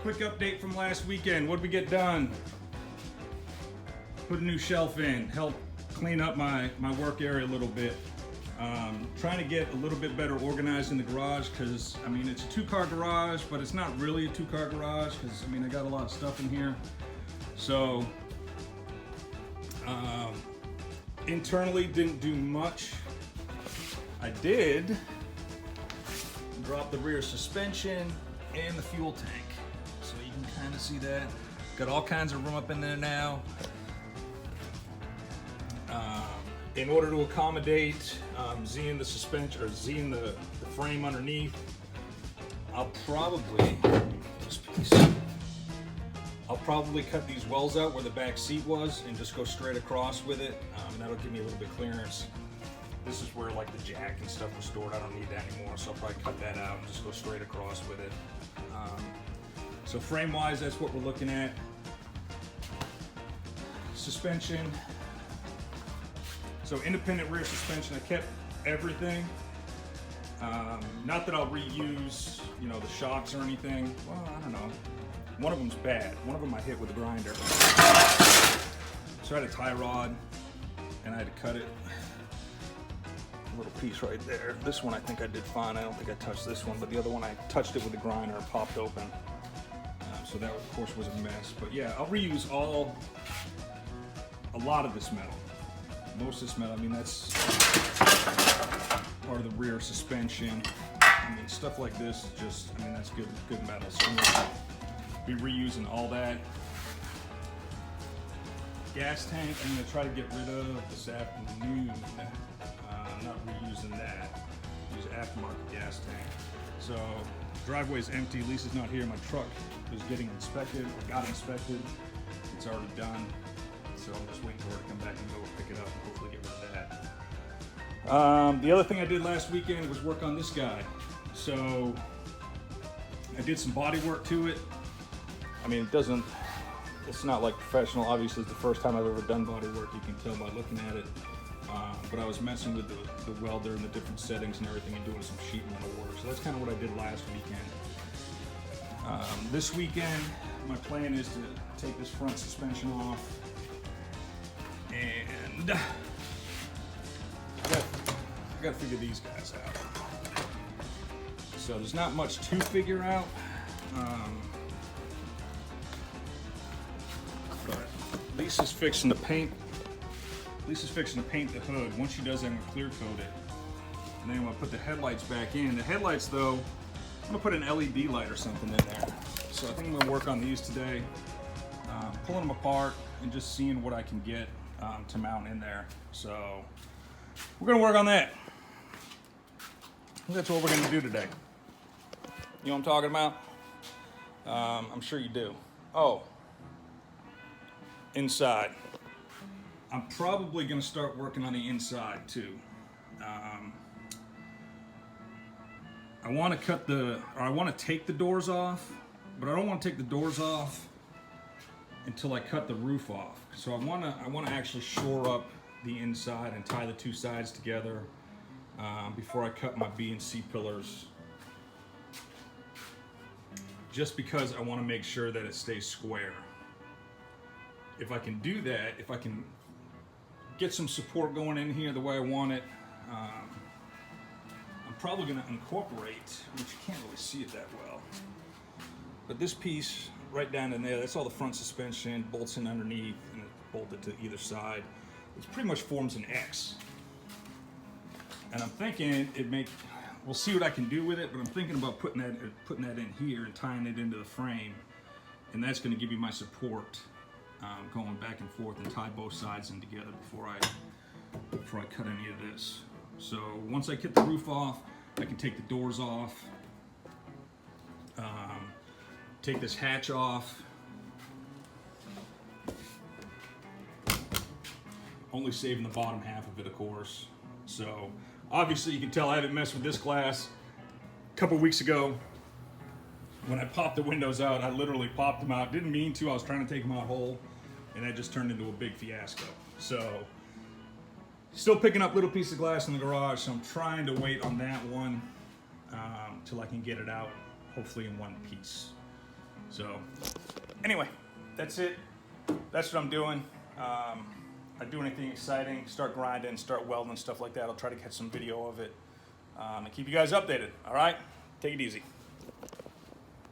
quick update from last weekend. What did we get done? Put a new shelf in, help clean up my work area a little bit. Trying to get a little bit better organized in the garage because, I mean, it's a 2-car garage, but it's not really a 2-car garage because, I mean, I got a lot of stuff in here. So, internally didn't do much. I did drop the rear suspension and the fuel tank. So you can kind of see that. Got all kinds of room up in there now. In order to accommodate Zing the suspension, or Zing the frame underneath, I'll probably cut these wells out where the back seat was and just go straight across with it. That'll give me a little bit clearance. This is where like the jack and stuff was stored. I don't need that anymore, so I'll probably cut that out and just go straight across with it. So frame-wise, that's what we're looking at. Suspension. So independent rear suspension, I kept everything. Not that I'll reuse, you know, the shocks or anything. Well, I don't know. One of them's bad. One of them I hit with a grinder. So I had a tie rod and I had to cut it. A little piece right there. This one I think I did fine. I don't think I touched this one, but the other one I touched it with a grinder and popped open. So that of course was a mess. But yeah, I'll reuse a lot of this metal. Most of this metal, I mean, that's part of the rear suspension. I mean, stuff like this is just, I mean, that's good metal. So I'm gonna be reusing all that. Gas tank, I'm gonna try to get rid of this afternoon. Not reusing that. Use aftermarket gas tank. So driveway's empty. Lisa's not here. My truck is getting inspected, or got inspected. It's already done. So I'm just waiting for her to come back and go pick it up and hopefully get rid of that. The other thing I did last weekend was work on this guy. So I did some body work to it. I mean, it's not like professional. Obviously, it's the first time I've ever done body work. You can tell by looking at it. But I was messing with the welder and the different settings and everything and doing some sheet metal work. So that's kind of what I did last weekend. This weekend, my plan is to take this front suspension off. And I gotta figure these guys out. So there's not much to figure out. But Lisa's fixing to paint the hood. Once she does that, I'm gonna clear coat it. And then I'm gonna put the headlights back in. The headlights though, I'm gonna put an LED light or something in there. So I think I'm gonna work on these today. Pulling them apart and just seeing what I can get to mount in there. So we're gonna work on that. That's what we're gonna do today. You know what I'm talking about? I'm sure you do. Oh, inside. I'm probably gonna start working on the inside too. I want to take the doors off, but I don't want to take the doors off until I cut the roof off. So I want to actually shore up the inside and tie the two sides together before I cut my B and C pillars. Just because I want to make sure that it stays square. If I can do that, if I can get some support going in here the way I want it, I'm probably going to incorporate, which you can't really see it that well, but this piece right down in there, that's all the front suspension, bolts in underneath, and it's bolted to either side. It pretty much forms an X. And I'm thinking we'll see what I can do with it, but I'm thinking about putting that in here and tying it into the frame, and that's going to give me my support going back and forth and tie both sides in together before I cut any of this. So once I get the roof off, I can take the doors off, take this hatch off. Only saving the bottom half of it, of course. So obviously you can tell I haven't messed with this glass. A couple weeks ago, when I popped the windows out, I literally popped them out. Didn't mean to, I was trying to take them out whole, and that just turned into a big fiasco. So, still picking up little pieces of glass in the garage, so I'm trying to wait on that one till I can get it out, hopefully in one piece. So anyway, that's it. That's what I'm doing. I do anything exciting, start grinding, start welding, stuff like that. I'll try to catch some video of it and keep you guys updated. All right, take it easy.